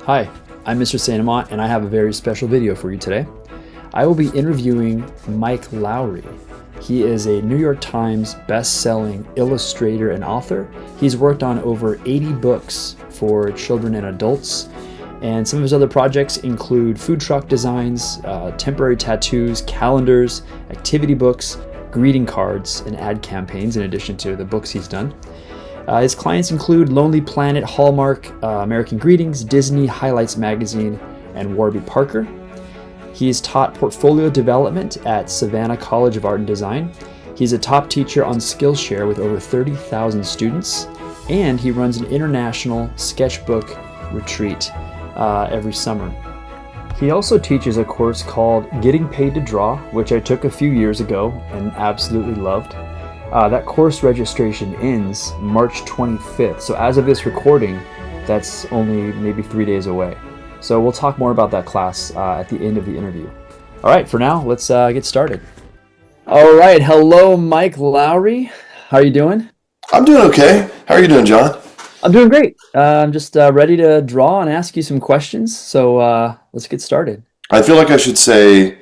Hi, I'm Mr. Santamont, and I have a very special video for you today. I will be interviewing Mike Lowery. He is a New York Times best-selling illustrator and author. He's worked on over 80 books for children and adults, and some of his other projects include food truck designs, temporary tattoos, calendars, activity books, greeting cards, and ad campaigns, in addition to the books he's done. His clients include Lonely Planet, Hallmark, American Greetings, Disney, Highlights Magazine, and Warby Parker. He's taught portfolio development at Savannah College of Art and Design. He's a top teacher on Skillshare with over 30,000 students, and he runs an international sketchbook retreat every summer. He also teaches a course called Getting Paid to Draw, which I took a few years ago and absolutely loved. That course registration ends March 25th. So as of this recording, that's only maybe 3 days away. So we'll talk more about that class at the end of the interview. All right, for now, let's get started. All right, hello, Mike Lowery. How are you doing? I'm doing okay. How are you doing, John? I'm doing great. I'm just ready to draw and ask you some questions. So let's get started. I feel like I should say,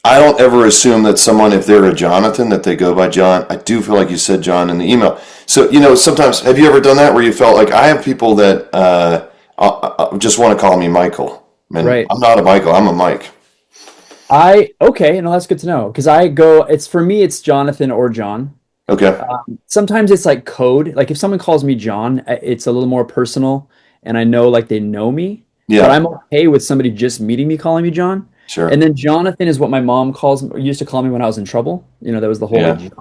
I don't ever assume that someone, if they're a Jonathan, that they go by John. I do feel like you said John in the email. So, sometimes, have you ever done that where you felt like, I have people that just want to call me Michael? And right. I'm not a Michael, I'm a Mike. Okay, that's good to know. Because for me, it's Jonathan or John. Okay. Sometimes it's like code. Like if someone calls me John, it's a little more personal and I know like they know me. Yeah. But I'm okay with somebody just meeting me calling me John. Sure. And then Jonathan is what my mom used to call me when I was in trouble. That was the whole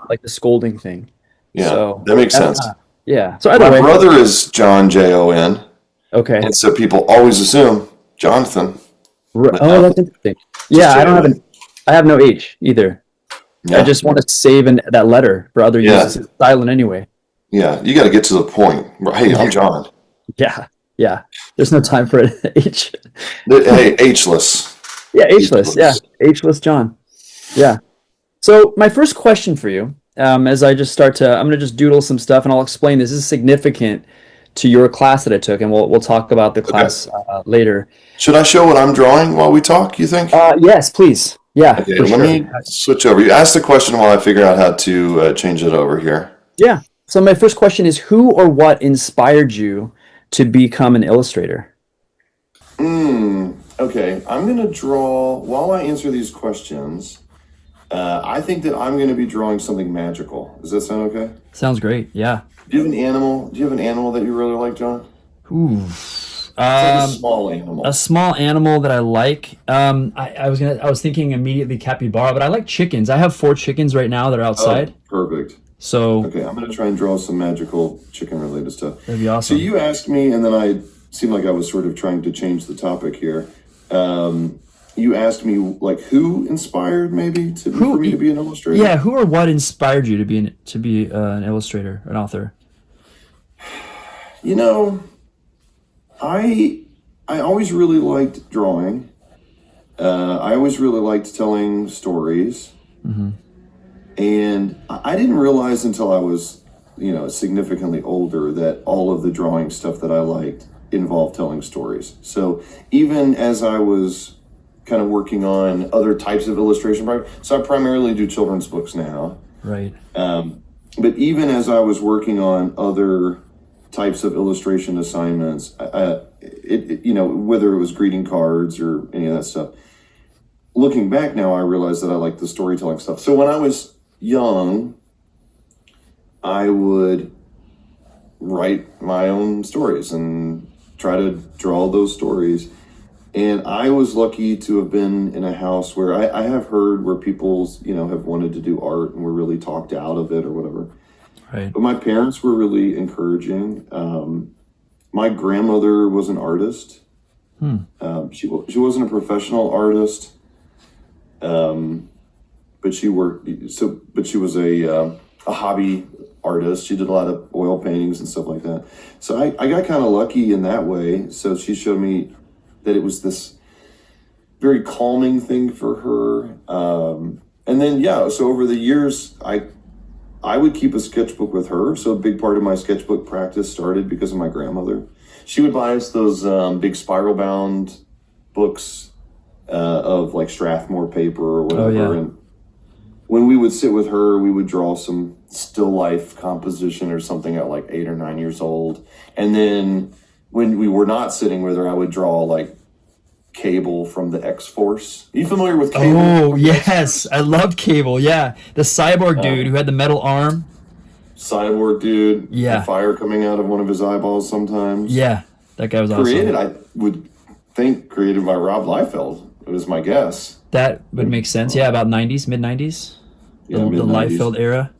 like the scolding thing. Yeah, so that makes sense. Yeah. So either my way, brother is John, Jon. Okay. And so people always assume Jonathan. Oh, that's interesting. Yeah, I have no H either. Yeah. I just want to save that letter for other uses. It's silent anyway. Yeah, you got to get to the point. Hey, I'm John. Yeah. There's no time for an H. Hey, H-less. Yeah, H-less. Yeah, H-less John. Yeah. So my first question for you, as I just I'm going to just doodle some stuff, and I'll explain this. This is significant to your class that I took, and we'll talk about the class later. Should I show what I'm drawing while we talk, you think? Yes, please. Yeah. Okay, let me switch over. You ask the question while I figure out how to change it over here. Yeah. So my first question is, who or what inspired you to become an illustrator? Okay, I'm going to draw, while I answer these questions, I think that I'm going to be drawing something magical. Does that sound okay? Sounds great, yeah. Do you have an animal? Do you have an animal that you really like, John? Ooh. It's like a small animal. A small animal that I like. I was thinking immediately capybara, but I like chickens. I have 4 chickens right now that are outside. Oh, perfect. So okay, I'm going to try and draw some magical chicken-related stuff. That'd be awesome. So you asked me, and then I seemed like I was sort of trying to change the topic here. You asked me, like, who inspired maybe for me to be an illustrator? Yeah, who or what inspired you to be an illustrator, an author? I always really liked drawing. I always really liked telling stories. Mm-hmm. And I didn't realize until I was, significantly older that all of the drawing stuff that I liked involved telling stories. So even as I was kind of working on other types of illustration projects, so I primarily do children's books now. Right. But even as I was working on other types of illustration assignments, whether it was greeting cards or any of that stuff, looking back now, I realized that I like the storytelling stuff. So when I was young, I would write my own stories and try to draw those stories. And I was lucky to have been in a house where I have heard where people, have wanted to do art and were really talked out of it or whatever. Right. But my parents were really encouraging. My grandmother was an artist. She wasn't a professional artist, but she worked. But she was a hobby artist. She did a lot of oil paintings and stuff like that. So I got kind of lucky in that way. So she showed me that it was this very calming thing for her. And then, so over the years, I would keep a sketchbook with her. So a big part of my sketchbook practice started because of my grandmother. She would buy us those big spiral bound books of like Strathmore paper or whatever. Oh, yeah. And when we would sit with her, we would draw some still life composition or something at like 8 or 9 years old. And then when we were not sitting with her, I would draw like Cable from the X-Force. Are you familiar with Cable? Oh, yes. I loved Cable. Yeah. The cyborg dude who had the metal arm. Cyborg dude. Yeah. The fire coming out of one of his eyeballs sometimes. Yeah. That guy was awesome. Created, I would think, created by Rob Liefeld. It was my guess. That would make sense. Yeah, about 90s, mid-90s. Yeah, the mid-90s. Liefeld era.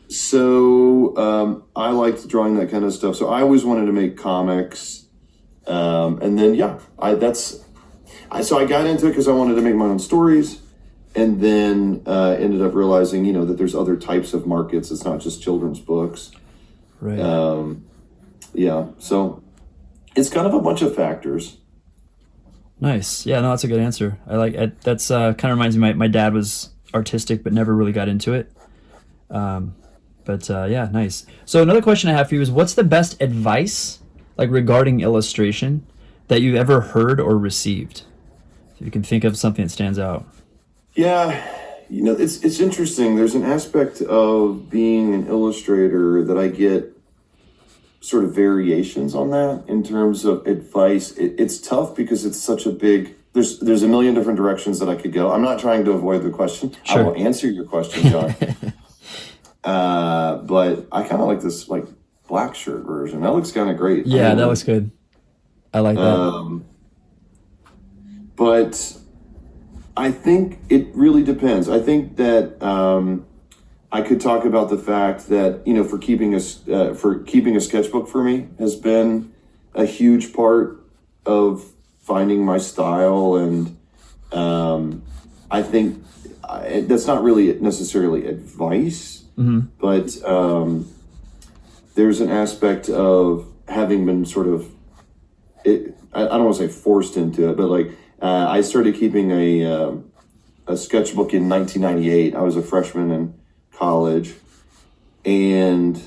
So I liked drawing that kind of stuff. So I always wanted to make comics. And then, so I got into it because I wanted to make my own stories. And then ended up realizing, that there's other types of markets. It's not just children's books. Right. So it's kind of a bunch of factors. Nice. Yeah, no, that's a good answer. I like it. That's kind of reminds me. My dad was artistic, but never really got into it. Yeah, nice. So another question I have for you is, what's the best advice, like regarding illustration, that you've ever heard or received? If you can think of something that stands out. Yeah, it's interesting. There's an aspect of being an illustrator that I get sort of variations on that in terms of advice. It's tough because it's such a big, there's a million different directions that I could go. I'm not trying to avoid the question. Sure. I will answer your question, John. But I kind of like this like black shirt version. That looks kind of great. Yeah, that looks good. I like that. But I think it really depends. I think that I could talk about the fact that for keeping a sketchbook for me has been a huge part of finding my style, and I think that's not really necessarily advice, but there's an aspect of having been sort of I don't want to say forced into it, but like I started keeping a sketchbook in 1998. I was a freshman in college, and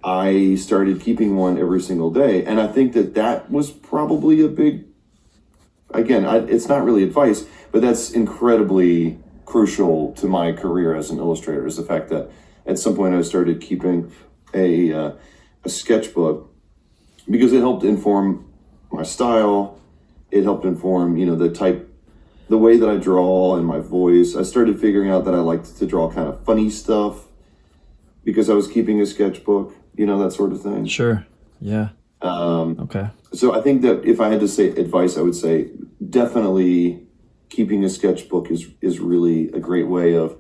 I started keeping one every single day. And I think that was probably a big, again, it's not really advice, but that's incredibly crucial to my career as an illustrator, is the fact that at some point I started keeping a sketchbook because it helped inform my style. It helped inform, the way that I draw and my voice. I started figuring out that I liked to draw kind of funny stuff because I was keeping a sketchbook, that sort of thing. Sure. Yeah. Okay. So I think that if I had to say advice, I would say definitely keeping a sketchbook is really a great way of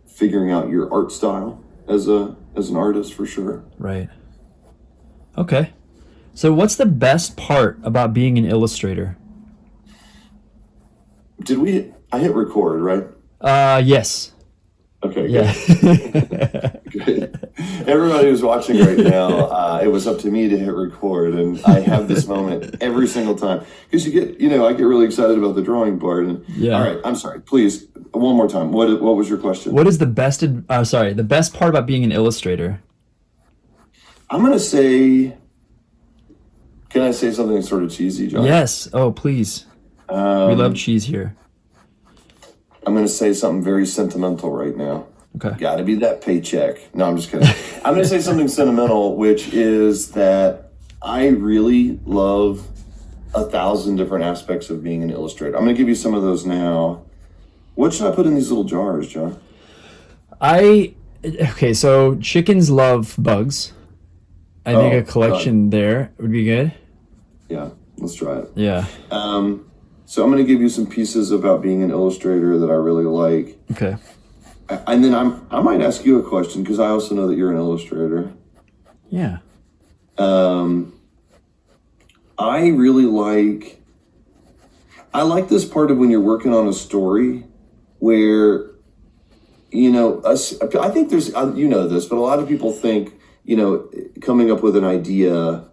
figuring out your art style as an artist, for sure. Right. Okay. So what's the best part about being an illustrator? I hit record, right? Yes. Okay, Yeah. good. Everybody who's watching right now, it was up to me to hit record, and I have this moment every single time. Because I get really excited about the drawing part. And, Yeah. All right, I'm sorry. Please, one more time. What was your question? What is the best part about being an illustrator? I'm going to say, can I say something sort of cheesy, John? Yes. Oh, please. We love cheese here. I'm going to say something very sentimental right now. Okay. Got to be that paycheck. No, I'm just kidding. I'm going to say something sentimental, which is that I really love 1,000 different aspects of being an illustrator. I'm going to give you some of those now. What should I put in these little jars, John? Okay, so chickens love bugs. I think a collection there would be good. Yeah, let's try it. Yeah. So I'm going to give you some pieces about being an illustrator that I really like. Okay. And then I might ask you a question because I also know that you're an illustrator. Yeah. I like this part of when you're working on a story where, I think there's, this, but a lot of people think, coming up with an idea,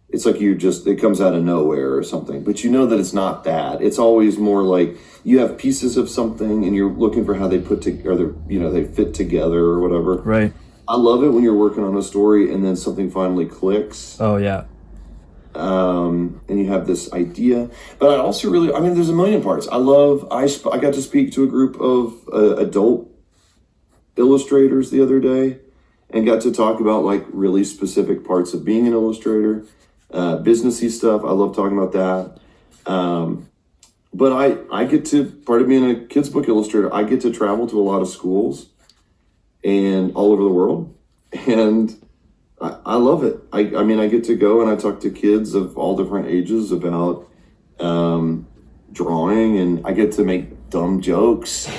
it's like it comes out of nowhere or something, but that it's not that. It's always more like you have pieces of something and you're looking for how they they fit together or whatever. Right. I love it when you're working on a story and then something finally clicks. Oh, yeah. and you have this idea. But I also really, I mean, there's a million parts. I got to speak to a group of adult illustrators the other day and got to talk about like really specific parts of being an illustrator, businessy stuff. I love talking about that. But I get to, part of being a kids book illustrator, I get to travel to a lot of schools and all over the world. And I love it. I mean, I get to go and I talk to kids of all different ages about drawing, and I get to make dumb jokes.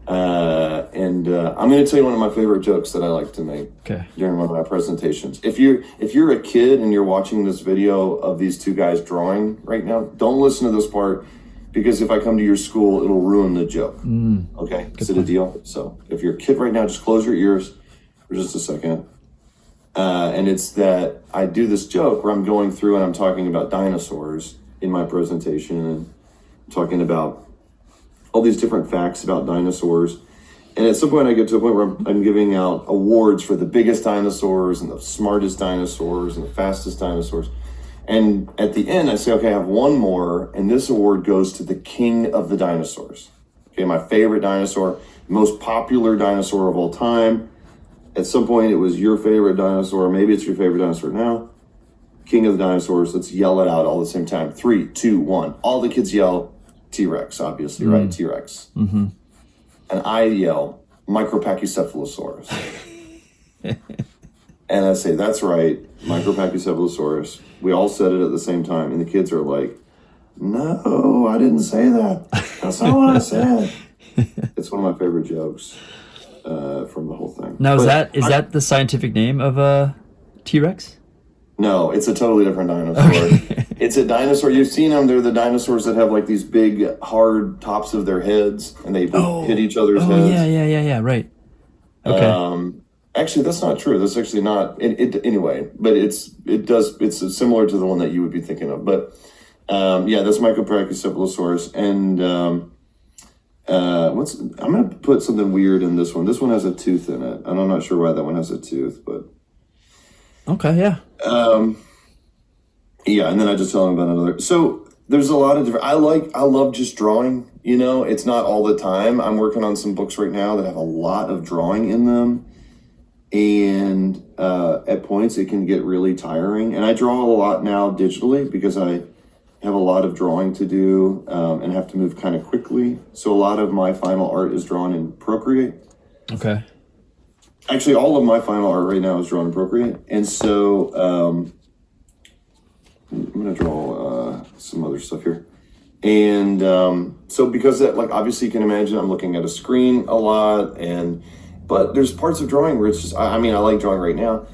And I'm going to tell you one of my favorite jokes that I like to make during one of my presentations. If you're a kid and you're watching this video of these two guys drawing right now, don't listen to this part, because if I come to your school, it'll ruin the joke. Okay? Is it a deal? So if you're a kid right now, just close your ears for just a second. And it's that I do this joke where I'm going through and I'm talking about dinosaurs in my presentation, and talking about all these different facts about dinosaurs. And at some point I get to a point where I'm giving out awards for the biggest dinosaurs and the smartest dinosaurs and the fastest dinosaurs. And at the end I say, okay, I have one more, and this award goes to the king of the dinosaurs. Okay, my favorite dinosaur, most popular dinosaur of all time. At some point it was your favorite dinosaur, maybe it's your favorite dinosaur now. King of the dinosaurs, let's yell it out all at the same time. 3, 2, 1. All the kids yell T-Rex, obviously, right? T-Rex. Mm-hmm. And I yell Micropachycephalosaurus. And I say, that's right, Micropachycephalosaurus. We all said it at the same time, and the kids are like, no, I didn't say that. That's not what I said. It's one of my favorite jokes from the whole thing. Now, is that the scientific name of a T-Rex? No, it's a totally different dinosaur. Okay. It's a dinosaur. You've seen them. They're the dinosaurs that have like these big, hard tops of their heads, and they hit each other's heads. Yeah, right. Okay. Actually, that's not true. That's actually not anyway. But it's similar to the one that you would be thinking of. But that's Micropachycephalosaurus. And I'm gonna put something weird in this one. This one has a tooth in it, and I'm not sure why that one has a tooth, but. Okay, yeah. And then I just tell them about another. So there's a lot of different, I love just drawing, it's not all the time. I'm working on some books right now that have a lot of drawing in them. And at points it can get really tiring. And I draw a lot now digitally because I have a lot of drawing to do and have to move kind of quickly. So a lot of my final art is drawn in Procreate. Okay. Actually, all of my final art right now is drawn in Procreate. And so I'm going to draw some other stuff here. And so because that, like, obviously you can imagine I'm looking at a screen a lot. But there's parts of drawing where it's just, I like drawing right now.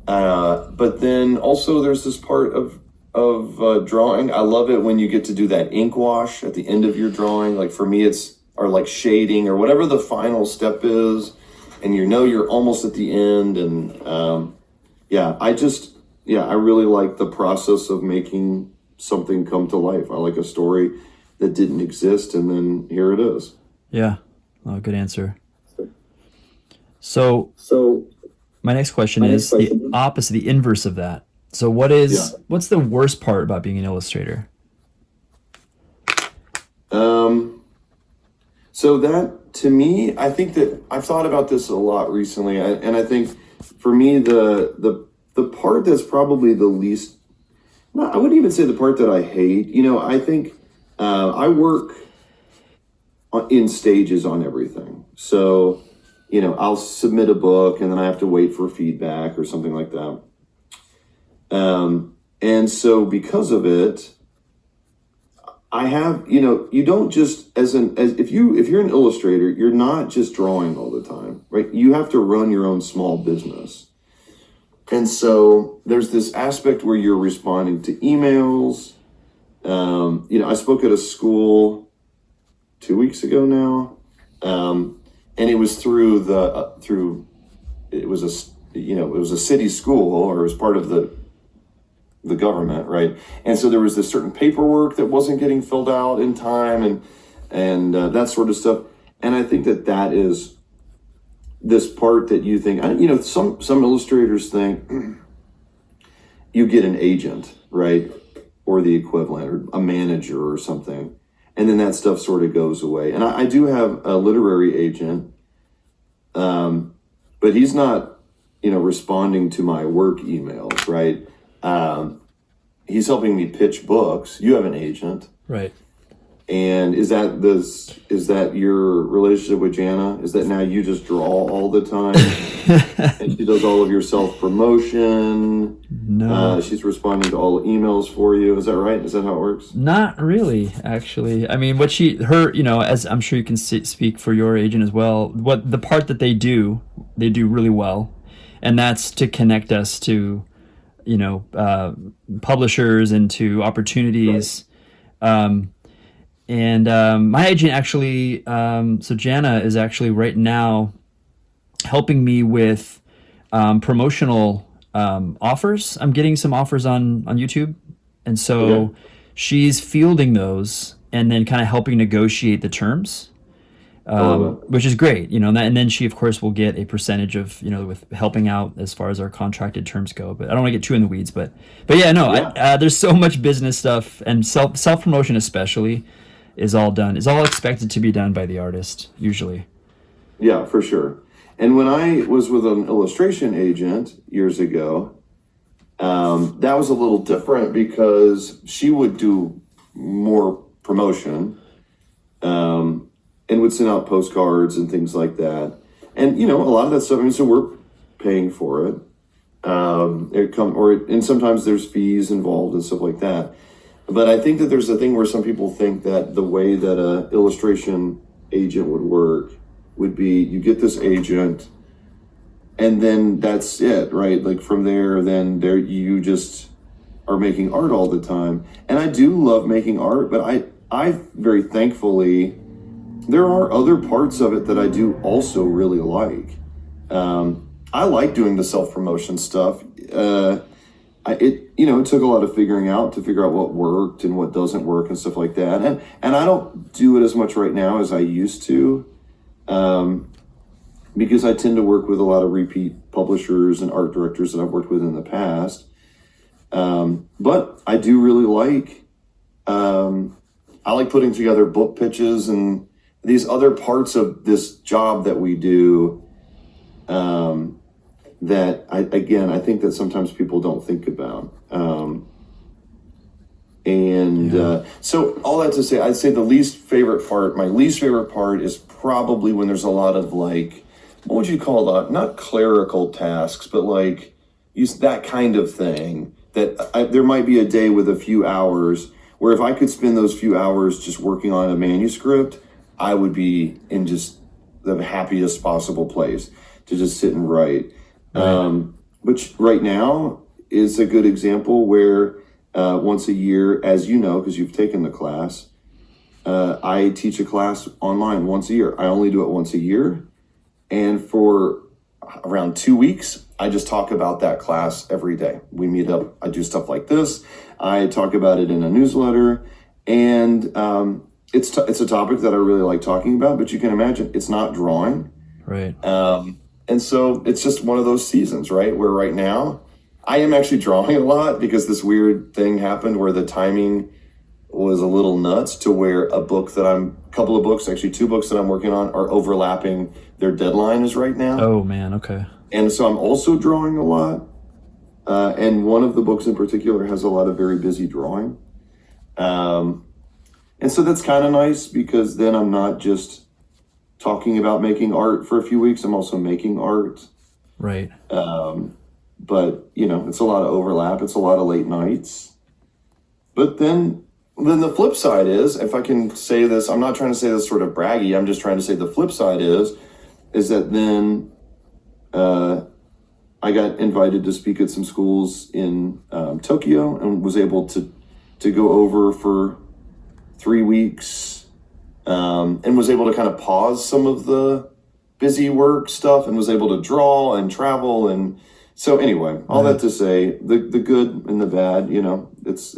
But then also there's this part of drawing. I love it when you get to do that ink wash at the end of your drawing. Like for me, or like shading or whatever the final step is. And you're almost at the end, and I really like the process of making something come to life. I like a story that didn't exist, and then here it is. Yeah, good answer. So my next question is the opposite, the inverse of that. So what's the worst part about being an illustrator? So that, to me, I think that I've thought about this a lot recently, and I think for me the part that's probably the least, I wouldn't even say the part that I hate. I think I work in stages on everything. So, I'll submit a book and then I have to wait for feedback or something like that. And so because of it, I have, you don't just, if you're an illustrator, you're not just drawing all the time, right? You have to run your own small business. And so there's this aspect where you're responding to emails. I spoke at a school 2 weeks ago now. And it was it was a city school, or it was part of the government, right? And so there was this certain paperwork that wasn't getting filled out in time, and that sort of stuff. And I think that is this part that you think, some illustrators think you get an agent, right? Or the equivalent, or a manager or something. And then that stuff sort of goes away. And I do have a literary agent, but he's not, responding to my work emails, right? He's helping me pitch books. You have an agent. Right. And is that your relationship with Jana? Is that now you just draw all the time and she does all of your self-promotion? No. She's responding to all emails for you. Is that right? Is that how it works? Not really, actually. I mean, as I'm sure you can speak for your agent as well, what the part that they do really well. And that's to connect us to, publishers and to opportunities. Right. My agent actually, so Jana is actually right now helping me with promotional offers. I'm getting some offers on YouTube. And so she's fielding those and then kind of helping negotiate the terms, which is great, and then she, of course, will get a percentage of, with helping out as far as our contracted terms go. But I don't want to get too in the weeds. But yeah, no, yeah. There's so much business stuff, and self-promotion especially is all expected to be done by the artist, usually. Yeah, for sure. And when I was with an illustration agent years ago, that was a little different because she would do more promotion and would send out postcards and things like that. And, a lot of that stuff, so we're paying for it. And sometimes there's fees involved and stuff like that. But I think that there's a thing where some people think that the way that a illustration agent would work would be you get this agent and then that's it, right? Like from there, you just are making art all the time. And I do love making art, but I very thankfully, there are other parts of it that I do also really like. I like doing the self-promotion stuff. It took a lot of figuring out to figure out what worked and what doesn't work and stuff like that. And I don't do it as much right now as I used to, because I tend to work with a lot of repeat publishers and art directors that I've worked with in the past. But I do really like, I like putting together book pitches and these other parts of this job that we do, that I think that sometimes people don't think about. So all that to say, I'd say my least favorite part is probably when there's a lot of what would you call that? Not clerical tasks, but that kind of thing that there might be a day with a few hours where if I could spend those few hours just working on a manuscript, I would be in just the happiest possible place to just sit and write. Right. Which right now is a good example where once a year, as you know, because you've taken the class, I teach a class online once a year. I only do it once a year. And for around 2 weeks, I just talk about that class every day. We meet up, I do stuff like this. I talk about it in a newsletter, and it's a topic that I really like talking about, but you can imagine it's not drawing. Right. And so it's just one of those seasons, right? Where right now I am actually drawing a lot because this weird thing happened where the timing was a little nuts to where two books that I'm working on are overlapping. Their deadline is right now. Oh man. Okay. And so I'm also drawing a lot. And one of the books in particular has a lot of very busy drawing. And so that's kind of nice because then I'm not just talking about making art for a few weeks. I'm also making art. Right. But, it's a lot of overlap. It's a lot of late nights. But then the flip side is, if I can say this, I'm not trying to say this sort of braggy. I'm just trying to say the flip side is that then I got invited to speak at some schools in Tokyo and was able to go over for 3 weeks. And was able to kind of pause some of the busy work stuff and was able to draw and travel. And so anyway, all that to say, the good and the bad, it's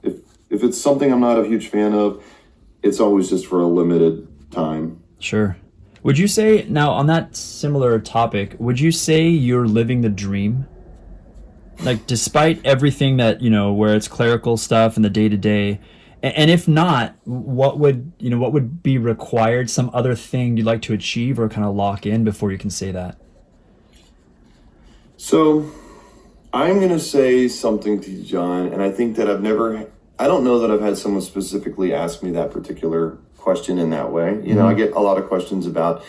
if it's something I'm not a huge fan of, it's always just for a limited time. Sure. Would you say, now on that similar topic, would you say you're living the dream? like despite everything that, where it's clerical stuff and the day to day, and if not, what would be required? Some other thing you'd like to achieve or kind of lock in before you can say that? So I'm going to say something to you, John, and I think that I don't know that I've had someone specifically ask me that particular question in that way. I get a lot of questions about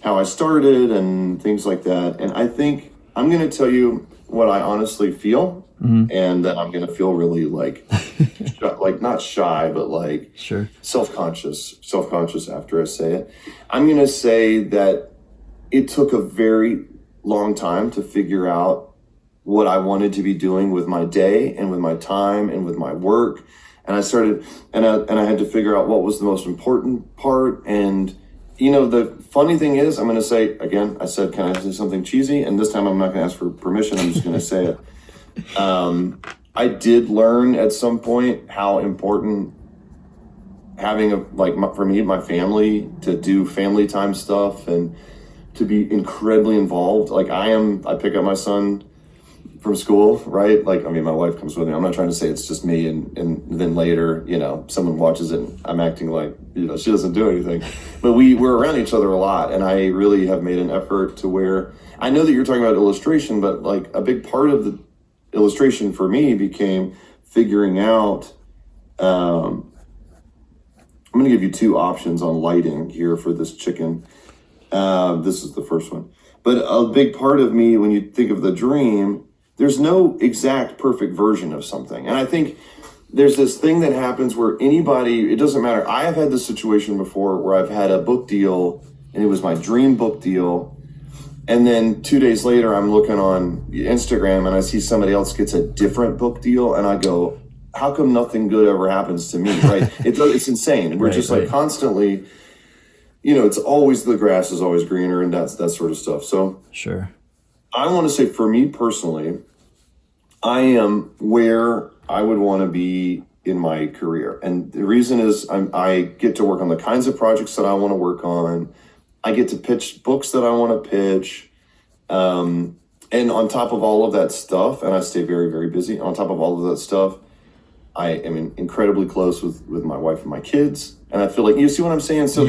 how I started and things like that. And I think I'm going to tell you what I honestly feel. And then I'm going to feel really like not shy, but like Sure. self-conscious after I say it. I'm going to say that it took a very long time to figure out what I wanted to be doing with my day and with my time and with my work. And I started, and I had to figure out what was the most important part. And, the funny thing is, I'm going to say, again, I said, can I say something cheesy? And this time I'm not going to ask for permission. I'm just going to say it. I did learn at some point how important having for me, my family, to do family time stuff and to be incredibly involved. Like I pick up my son from school, right? My wife comes with me. I'm not trying to say it's just me and then later, someone watches it and I'm acting like, she doesn't do anything. But we're around each other a lot. And I really have made an effort to where, I know that you're talking about illustration, but like a big part of the illustration for me became figuring out, I'm going to give you two options on lighting here for this chicken. This is the first one. But a big part of me, when you think of the dream, there's no exact perfect version of something. And I think there's this thing that happens where it doesn't matter. I have had this situation before where I've had a book deal and it was my dream book deal. And then 2 days later, I'm looking on Instagram and I see somebody else gets a different book deal. And I go, how come nothing good ever happens to me, right? It's insane. We're just like constantly, it's always, the grass is always greener and that sort of stuff. So Sure. I want to say for me personally, I am where I would want to be in my career. And the reason is I get to work on the kinds of projects that I want to work on. I get to pitch books that I want to pitch. And on top of all of that stuff, and I stay very, very busy, on top of all of that stuff, I am incredibly close with my wife and my kids. And I feel like, you see what I'm saying? So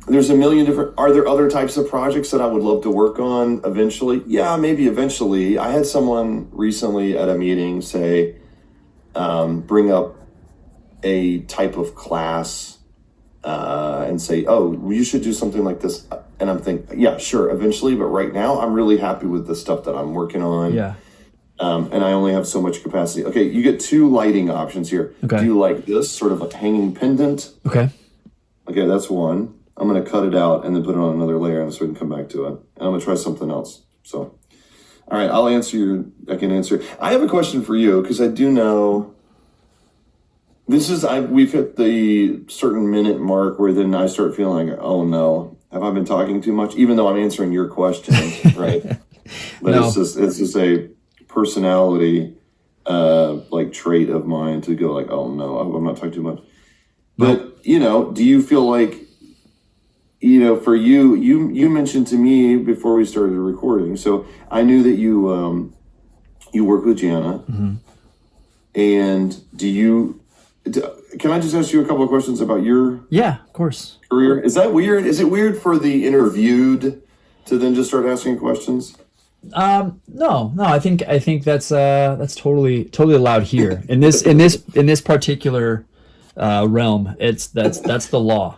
there's a million different, are there other types of projects that I would love to work on eventually? Yeah, maybe eventually. I had someone recently at a meeting say, bring up a type of class and say, oh, you should do something like this. And I'm thinking, yeah, sure, eventually. But right now, I'm really happy with the stuff that I'm working on. Yeah. And I only have so much capacity. Okay, you get two lighting options here. Okay. Do you like this sort of a hanging pendant? Okay. Okay, that's one. I'm going to cut it out and then put it on another layer so we can come back to it. And I'm going to try something else. So, all right, I can answer. I have a question for you because I do know we've hit the certain minute mark where then I start feeling like, oh no, have I been talking too much? Even though I'm answering your questions, right? But no. It's just a personality trait of mine to go like, oh no, I'm not talking too much. But, do you feel like, for you mentioned to me before we started recording, so I knew that you work with Jana. Mm-hmm. And can I just ask you a couple of questions about your of course career? Is that weird? Is it weird for the interviewed to then just start asking questions? No, I think that's totally allowed here in this particular realm. That's the law.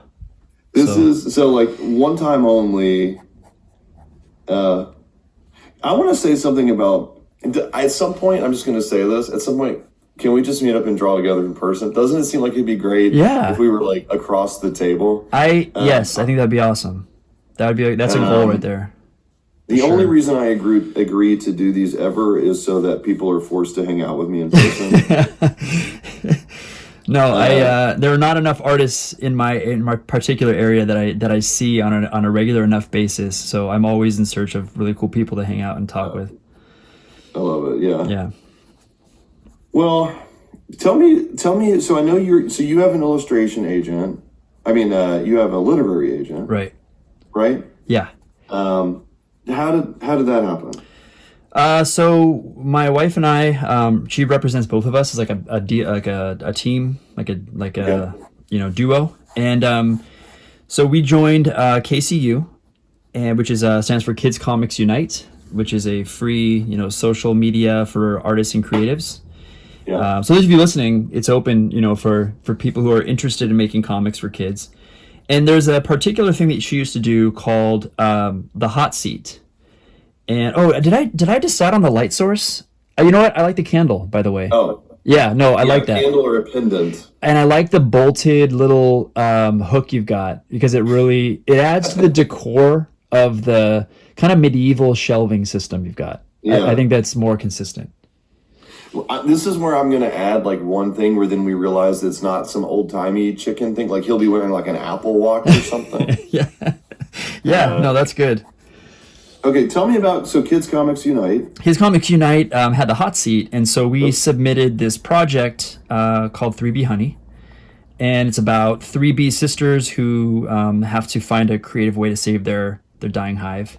This is like one time only. I want to say something about, at some point, I'm just going to say this. At some point, can we just meet up and draw together in person? Doesn't it seem like it'd be great if we were like across the table? Yes, I think that'd be awesome. That's a goal right there. The only reason I agree to do these ever is so that people are forced to hang out with me in person. No, there are not enough artists in my particular area that I see on a regular enough basis. So I'm always in search of really cool people to hang out and talk with. I love it. Yeah. Yeah. Well, tell me. So I know you have an illustration agent. I mean, you have a literary agent. Right. Right. Yeah. How did that happen? So my wife and I, she represents both of us as like a team, like Okay. a duo, and so we joined KCU, and which is stands for Kids Comics Unite, which is a free social media for artists and creatives. Yeah. So those of you listening, it's open for people who are interested in making comics for kids. And there's a particular thing that she used to do called the hot seat. And oh, did I decide on the light source? You know what? I like the candle, by the way. Oh, Yeah, no, I yeah, like a that. candle or a pendant. And I like the bolted little hook you've got because it adds to the decor of the kind of medieval shelving system you've got. I Yeah. think that's more consistent. This is where I'm going to add like one thing where then we realize it's not some old timey chicken thing. Like he'll be wearing like an Apple Watch or something. Yeah, yeah, no, that's good. Okay, tell me about so Kids Comics Unite. His Comics Unite had the hot seat, and so we submitted this project called 3B Honey, and it's about 3B sisters who have to find a creative way to save their dying hive.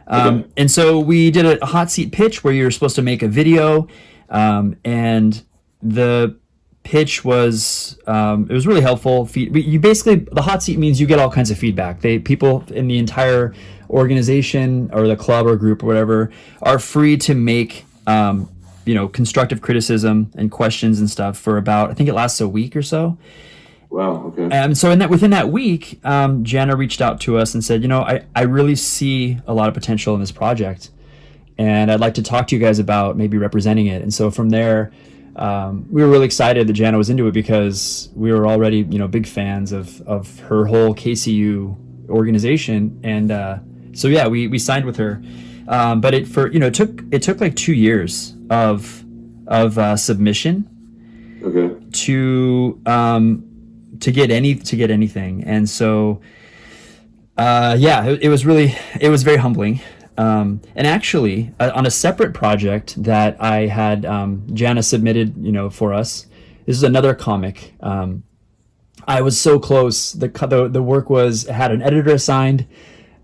Okay. And so we did a hot seat pitch where you're supposed to make a video, and the pitch was it was really helpful. You basically the hot seat means you get all kinds of feedback. People in the entire organization or the club or group or whatever are free to make constructive criticism and questions and stuff for about I think it lasts a week or so. Wow. Okay. And so within that week, Jana reached out to us and said, I really see a lot of potential in this project, and I'd like to talk to you guys about maybe representing it. And so from there, we were really excited that Jana was into it because we were already, big fans of her whole KCU organization. And so yeah, we signed with her. But it took like 2 years of submission Okay. to get anything. And so yeah, it was very humbling. And actually, on a separate project that I had Jana submitted, for us, this is another comic. I was so close. The work had an editor assigned,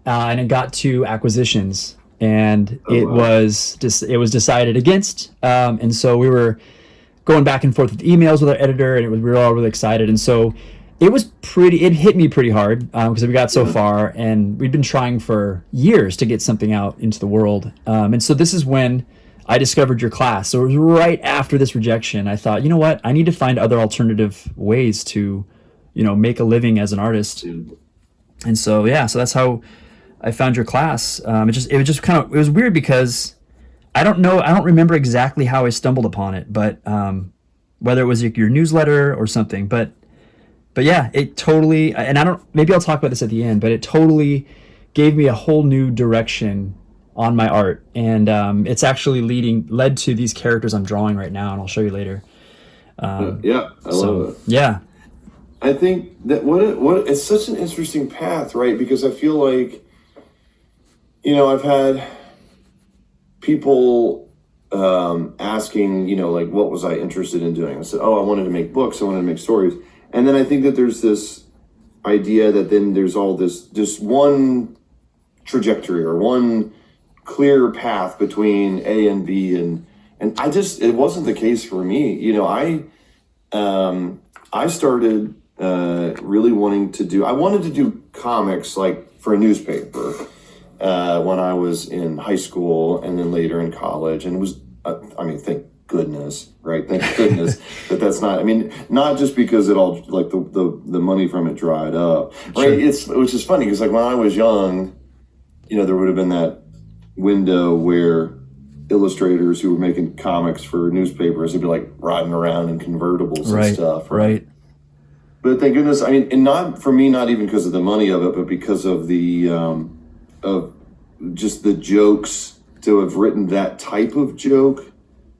and it got to acquisitions, and Oh, wow. it was decided against. And so we were going back and forth with emails with our editor, and we were all really excited. And so it hit me pretty hard because we got so Yeah. far, and we'd been trying for years to get something out into the world. And so this is when I discovered your class. So it was right after this rejection. I thought, you know what? I need to find other alternative ways to, make a living as an artist. And so, yeah, so that's how I found your class. It was weird because I don't know. I don't remember exactly how I stumbled upon it, but whether it was your newsletter or something, but yeah, it totally, and maybe I'll talk about this at the end, but it totally gave me a whole new direction on my art. And it's actually led to these characters I'm drawing right now, and I'll show you later. Yeah, I love it. Yeah. I think that it's such an interesting path, right? Because I feel like, I've had people asking, like, what was I interested in doing? I said, oh, I wanted to make books. I wanted to make stories. And then I think that there's this idea that then there's all this one trajectory or one clear path between A and B. And it wasn't the case for me. I started really I wanted to do comics like for a newspaper when I was in high school and then later in college. And it was, thank goodness, right? Thank goodness that's not, not just because it all, like the money from it dried up, right? Sure. Which is funny because like when I was young, there would have been that window where illustrators who were making comics for newspapers would be like riding around in convertibles and stuff. Right. But thank goodness, and not for me, not even because of the money of it, but because of the, of just the jokes, to have written that type of joke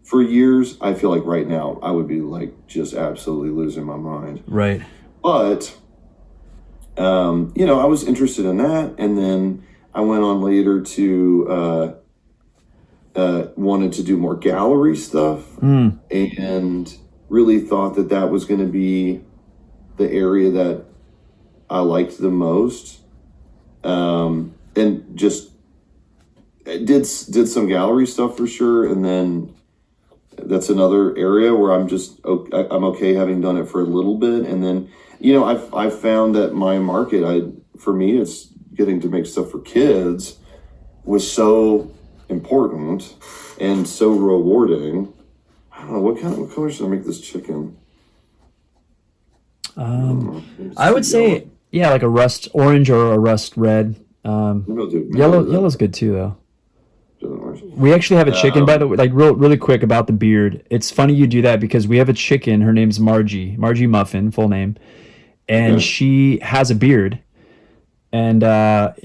for years. I feel like right now I would be like just absolutely losing my mind. Right. But, I was interested in that. And then I went on later to, wanted to do more gallery stuff and really thought that was going to be the area that I liked the most. And just did some gallery stuff for sure, and then that's another area where I'm okay having done it for a little bit, and then I've found that my market, for me, it's getting to make stuff for kids was so important and so rewarding. I don't know what color should I make this chicken. I would say like a rust orange or a rust red. Yellow's good too though. We actually have a chicken, by the way, like really quick about the beard. It's funny you do that because we have a chicken. Her name's Margie Muffin, full name. And she has a beard. And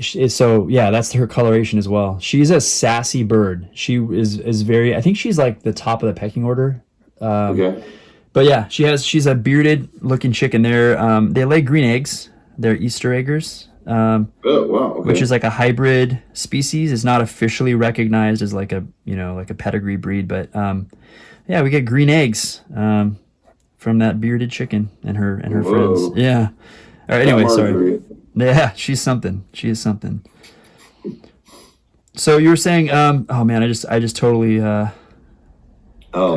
so, yeah, that's her coloration as well. She's a sassy bird. She is very, I think she's like the top of the pecking order. But yeah, she's a bearded looking chicken. They lay green eggs. They're Easter eggers. Oh, wow. Okay. Which is like a hybrid species. It's not officially recognized as like a pedigree breed, but yeah, we get green eggs from that bearded chicken and her friends. Yeah. All right. Anyway, sorry. Yeah, she's something. She is something. So you were saying, oh man, I just totally. Oh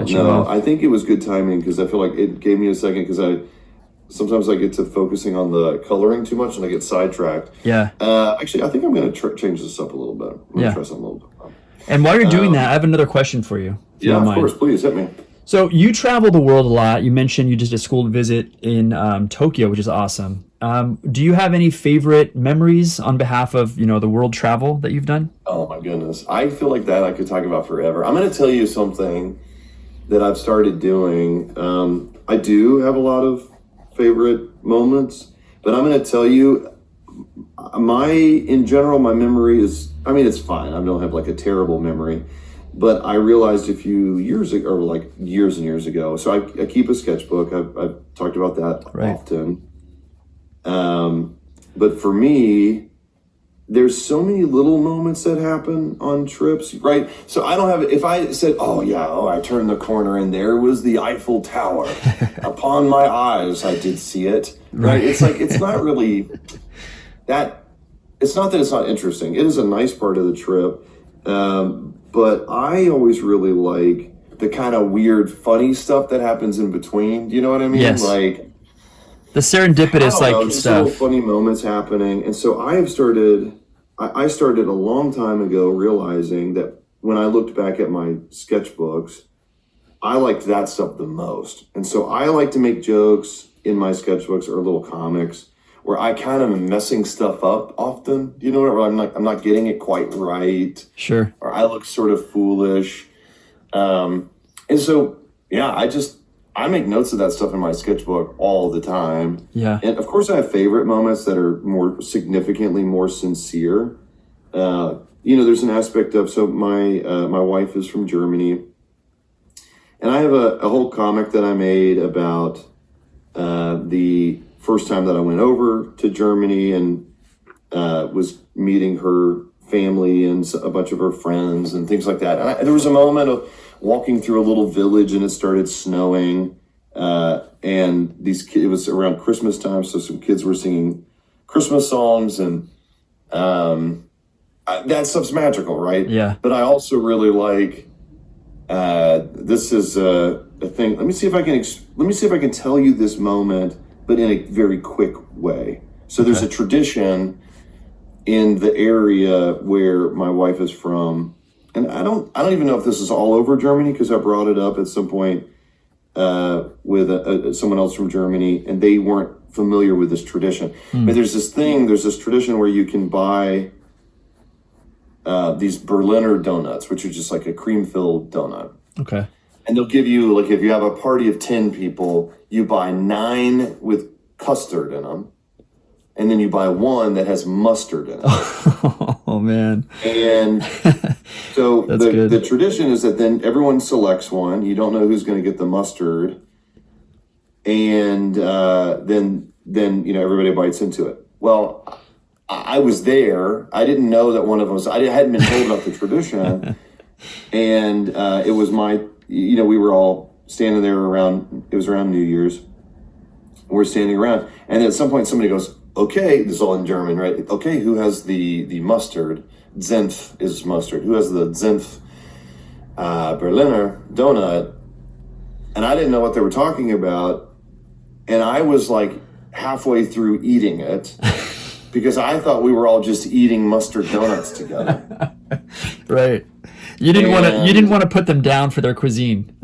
no, I think it was good timing because I feel like it gave me a second because sometimes I get to focusing on the coloring too much and I get sidetracked. Yeah. Actually, I think I'm going to change this up a little bit. I'm going to try something a little bit. And while you're doing that, I have another question for you. Yeah, of course. Please hit me. So you travel the world a lot. You mentioned you just did a school visit in Tokyo, which is awesome. Do you have any favorite memories on behalf of, the world travel that you've done? Oh my goodness. I feel like that I could talk about forever. I'm going to tell you something that I've started doing. I do have a lot of favorite moments, but I'm going to tell you in general, my memory is, it's fine. I don't have like a terrible memory, but I realized a few years ago, or like years and years ago, so I keep a sketchbook. I've talked about that often. But for me, there's so many little moments that happen on trips, right? So I don't have, if I said, I turned the corner and there was the Eiffel Tower. Upon my eyes, I did see it, right? It's like, it's not really that, it's not that it's not interesting. It is a nice part of the trip. But I always really like the kind of weird, funny stuff that happens in between. Do you know what I mean? Yes. Like the serendipitous stuff. Little funny moments happening. And so I started a long time ago realizing that when I looked back at my sketchbooks, I liked that stuff the most. And so I like to make jokes in my sketchbooks or little comics where I kind of am messing stuff up often. You know what? I'm not getting it quite right. Sure. Or I look sort of foolish. And so, yeah, I make notes of that stuff in my sketchbook all the time. Yeah. And of course I have favorite moments that are more significantly more sincere. There's an aspect of, so my wife is from Germany, and I have a whole comic that I made about the first time that I went over to Germany and was meeting her family and a bunch of her friends and things like that. And there was a moment of walking through a little village and it started snowing. And it was around Christmas time, so some kids were singing Christmas songs, and that stuff's magical, right? Yeah. But I also really like this is a thing. Let me see if I can tell you this moment, but in a very quick way. So there's a tradition in the area where my wife is from, and I don't even know if this is all over Germany because I brought it up at some point with someone else from Germany, and they weren't familiar with this tradition. But there's this tradition where you can buy these Berliner donuts, which are just like a cream-filled donut. Okay. And they'll give you, like, if you have a party of 10 people, you buy 9 with custard in them, and then you buy 1 that has mustard in it. Oh, man. And so the tradition is that then everyone selects one. You don't know who's going to get the mustard. And then everybody bites into it. Well, I was there. I didn't know that one of them I hadn't been told about the tradition. And it was we were all standing there it was around New Year's. We're standing around. And at some point somebody goes, okay, this is all in German, right? Okay, who has the mustard? Senf is mustard. Who has the Senf Berliner donut? And I didn't know what they were talking about. And I was like halfway through eating it because I thought we were all just eating mustard donuts together. Right. You didn't want to put them down for their cuisine.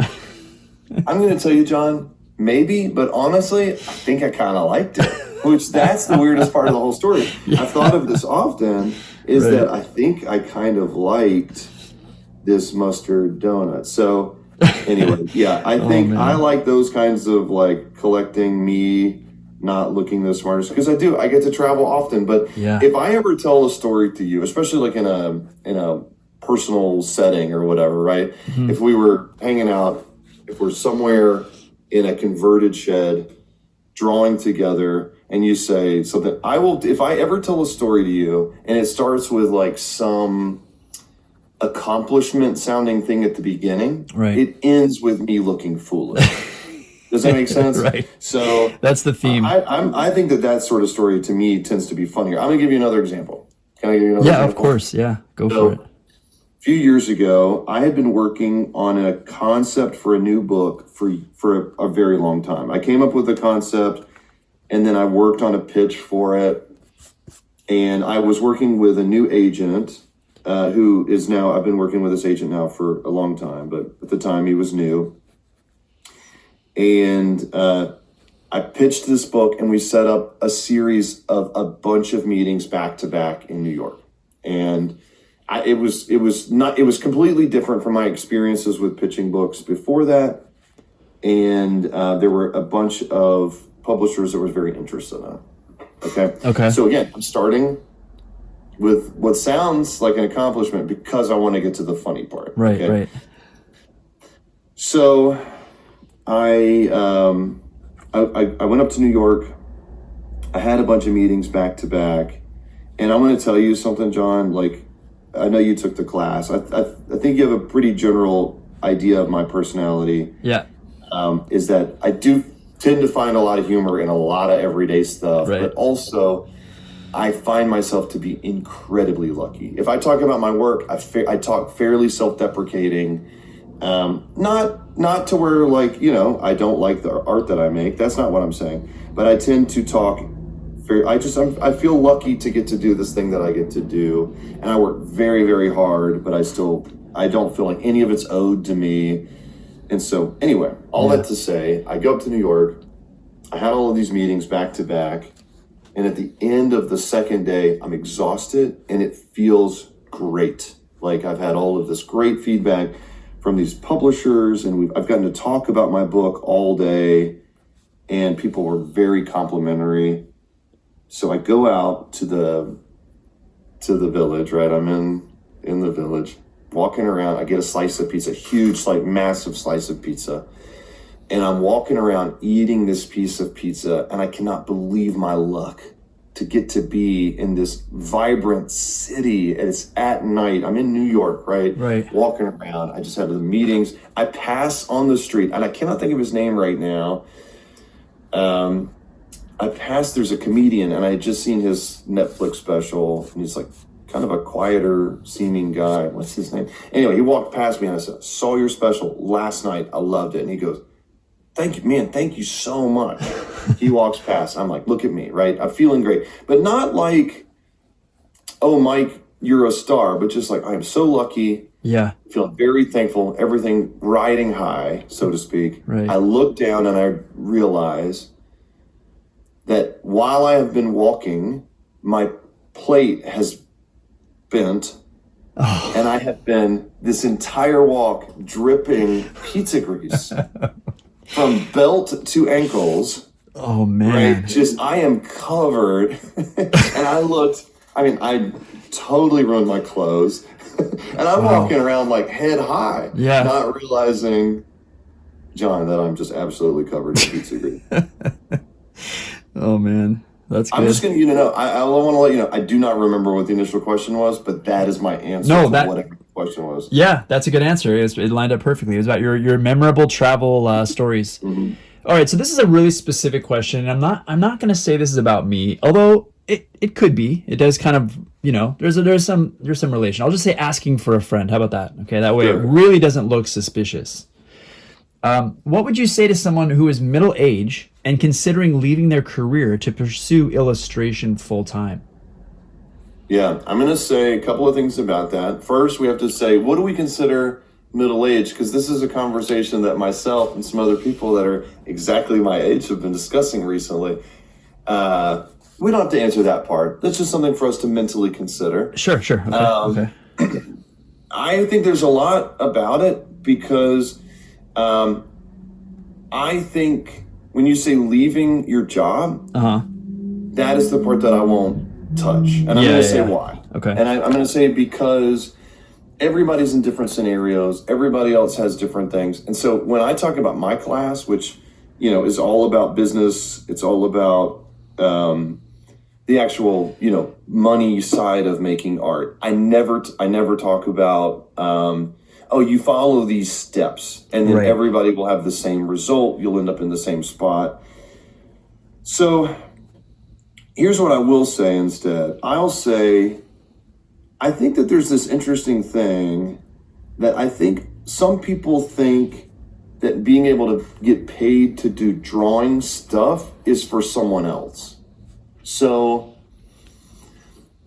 I'm going to tell you, John, maybe, but honestly, I think I kind of liked it, which that's the weirdest part of the whole story. I've thought of this often, is that I think I kind of liked this mustard donut. So anyway, yeah, I think I like those kinds of like collecting me not looking the smartest, because I get to travel often. But if I ever tell a story to you, especially like in a personal setting or whatever, right? Mm-hmm. If we were hanging out, if we're somewhere in a converted shed drawing together, and you say something, if I ever tell a story to you and it starts with like some accomplishment sounding thing at the beginning, it ends with me looking foolish. Does that make sense? Right. So that's the theme. I think that sort of story to me tends to be funnier. I'm gonna give you another example. Can I give you another example? Yeah, of course. Yeah, go for it. A few years ago, I had been working on a concept for a new book for a very long time. I came up with the concept, and then I worked on a pitch for it. And I was working with a new agent who is now, I've been working with this agent now for a long time, but at the time he was new. And I pitched this book, and we set up a series of a bunch of meetings back to back in New York. And it was completely different from my experiences with pitching books before that. And there were a bunch of publishers that were very interested in it. Okay. So again, I'm starting with what sounds like an accomplishment because I want to get to the funny part. Right. So I went up to New York. I had a bunch of meetings back to back, and I'm going to tell you something, John. Like, I know you took the class. I think you have a pretty general idea of my personality. Yeah. Is that I do tend to find a lot of humor in a lot of everyday stuff, but also I find myself to be incredibly lucky. If I talk about my work, I talk fairly self-deprecating, not to where like, I don't like the art that I make. That's not what I'm saying. But I tend to talk I feel lucky to get to do this thing that I get to do. And I work very, very hard, but I don't feel like any of it's owed to me. And so anyway, all that to say, I go up to New York. I had all of these meetings back to back. And at the end of the second day, I'm exhausted and it feels great. Like I've had all of this great feedback from these publishers, and I've gotten to talk about my book all day, and people were very complimentary. So I go out to the village, right? I'm in the village, walking around. I get a slice of pizza, huge, like massive slice of pizza. And I'm walking around eating this piece of pizza, and I cannot believe my luck to get to be in this vibrant city. And it's at night. I'm in New York, right? Walking around. I just had the meetings. I pass on the street, and I cannot think of his name right now. I passed, there's a comedian, and I had just seen his Netflix special, and he's like kind of a quieter seeming guy. What's his name? Anyway, he walked past me, and I said, saw your special last night. I loved it. And he goes, thank you, man. Thank you so much. He walks past. I'm like, look at me, right? I'm feeling great. But not like, oh, Mike, you're a star, but just like, I'm so lucky. Yeah. Feeling very thankful. Everything riding high, so to speak. Right. I look down and I realize that while I have been walking, my plate has bent. Oh. And I have been this entire walk dripping pizza grease from belt to ankles. Oh man. Right? Just, I am covered. And I totally ruined my clothes. And I'm walking around like head high. Yeah. Not realizing, John, that I'm just absolutely covered in pizza grease. Oh man. That's good. I'm just going to, I want to let you know, I do not remember what the initial question was, but that is my answer to whatever the question was. Yeah, that's a good answer. It lined up perfectly. It was about your memorable travel stories. Mm-hmm. All right, so this is a really specific question, and I'm not going to say this is about me, although it could be. It does kind of, there's some relation. I'll just say asking for a friend. How about that? Okay, that way it Sure. really doesn't look suspicious. What would you say to someone who is middle age and considering leaving their career to pursue illustration full time? Yeah, I'm going to say a couple of things about that. First, we have to say, what do we consider middle age? Because this is a conversation that myself and some other people that are exactly my age have been discussing recently. We don't have to answer that part. That's just something for us to mentally consider. Sure, sure. Okay, okay. I think there's a lot about it because I think when you say leaving your job, that is the part that I won't touch. And I'm going to say why. Okay. And I'm going to say because everybody's in different scenarios. Everybody else has different things. And so when I talk about my class, which, is all about business, it's all about the actual, money side of making art. I never talk about, you follow these steps and then everybody will have the same result. You'll end up in the same spot. So here's what I will say instead. I'll say, I think that there's this interesting thing that I think some people think that being able to get paid to do drawing stuff is for someone else. So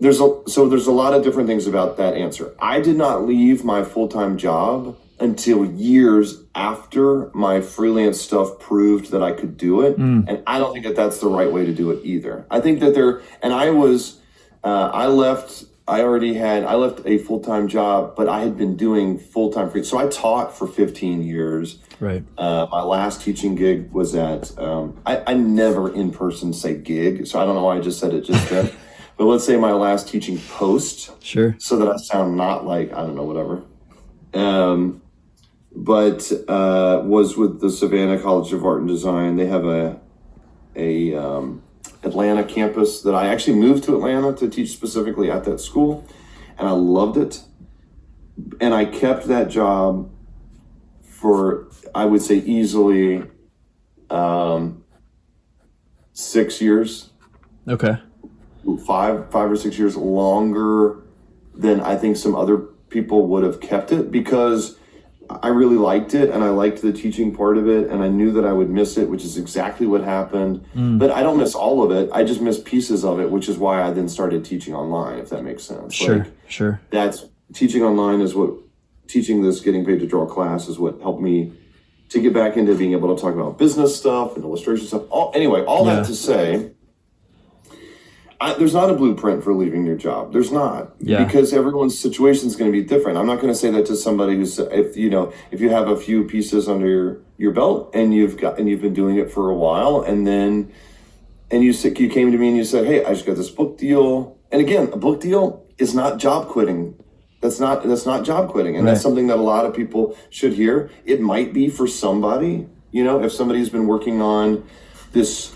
there's a lot of different things about that answer. I did not leave my full-time job until years after my freelance stuff proved that I could do it. And I don't think that that's the right way to do it either. I think that I left a full-time job, but I had been doing full-time free. So I taught for 15 years. Right. My last teaching gig was at, I never in person say gig, so I don't know why I just said it just then. But let's say my last teaching post. Sure. So that I sound not like, I don't know, whatever. Was with the Savannah College of Art and Design. They have a Atlanta campus that I actually moved to Atlanta to teach specifically at that school, and I loved it. And I kept that job for, I would say, easily 6 years. Okay. 5 or 6 years longer than I think some other people would have kept it, because I really liked it and I liked the teaching part of it, and I knew that I would miss it, which is exactly what happened. But I don't miss all of it. I just miss pieces of it, which is why I then started teaching online, if that makes sense. Sure. That's teaching online is what teaching this getting paid to draw class is what helped me to get back into being able to talk about business stuff and illustration stuff. All that to say, there's not a blueprint for leaving your job. There's not, because everyone's situation is going to be different. I'm not going to say that to somebody who's, if you have a few pieces under your belt and you've been doing it for a while, and you came to me and you said, "Hey, I just got this book deal." And again, a book deal is not job quitting. That's not job quitting, and that's something that a lot of people should hear. It might be for somebody, if somebody's been working on this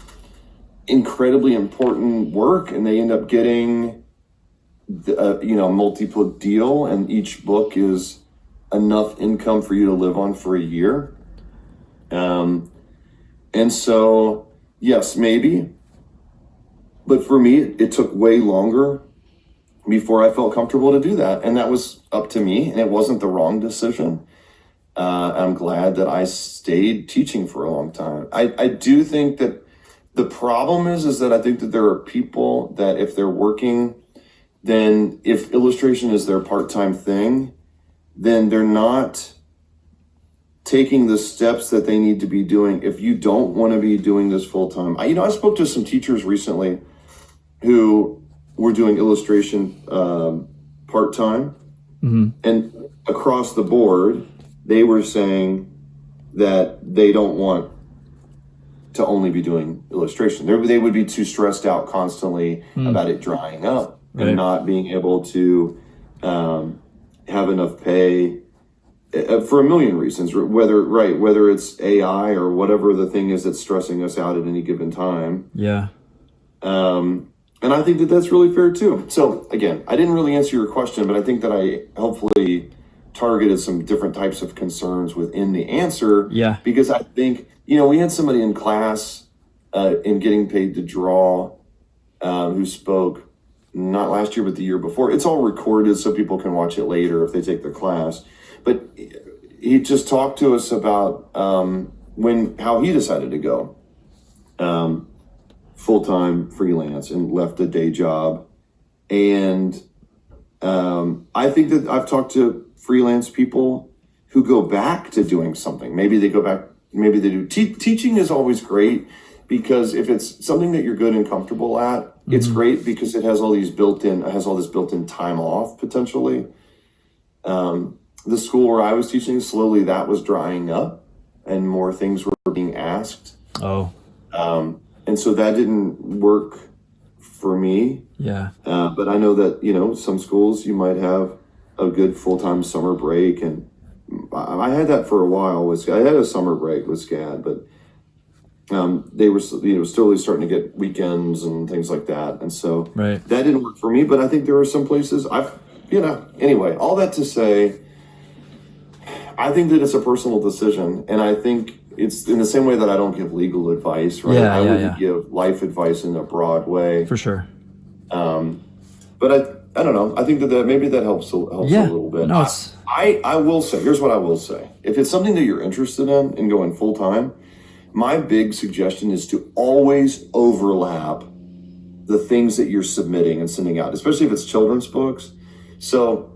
incredibly important work and they end up getting multiple deal, and each book is enough income for you to live on for a year. And so, yes, maybe. But for me, it took way longer before I felt comfortable to do that. And that was up to me, and it wasn't the wrong decision. I'm glad that I stayed teaching for a long time. I do think that the problem is that I think that there are people that if they're working, then if illustration is their part-time thing, then they're not taking the steps that they need to be doing. If you don't want to be doing this full-time, I spoke to some teachers recently who were doing illustration part-time, and across the board, they were saying that they don't want to only be doing illustration. They would be too stressed out constantly about it drying up and not being able to have enough pay for a million reasons, whether it's AI or whatever the thing is that's stressing us out at any given time. Yeah. And I think that that's really fair too. So again, I didn't really answer your question, but I think that I hopefully targeted some different types of concerns within the answer. Yeah. Because I think, we had somebody in class in Getting Paid to Draw who spoke not last year, but the year before. It's all recorded so people can watch it later if they take the class. But he just talked to us about how he decided to go full-time freelance and left a day job. And I think that I've talked to freelance people who go back to doing something. Maybe they go back, maybe they do. Teaching is always great because if it's something that you're good and comfortable at, it's great because it has all this built-in time off potentially. The school where I was teaching, slowly that was drying up and more things were being asked. Oh. And so that didn't work for me. Yeah. But I know that, some schools you might have a good full-time summer break. And I had that for a while. I had a summer break with SCAD, but they were, slowly starting to get weekends and things like that. And so that didn't work for me, but I think there are some places anyway, all that to say, I think that it's a personal decision. And I think it's in the same way that I don't give legal advice, right? I wouldn't give life advice in a broad way. For sure. But I don't know. I think that maybe that helps a little bit. No, I will say, here's what I will say. If it's something that you're interested in going full time, my big suggestion is to always overlap the things that you're submitting and sending out, especially if it's children's books. So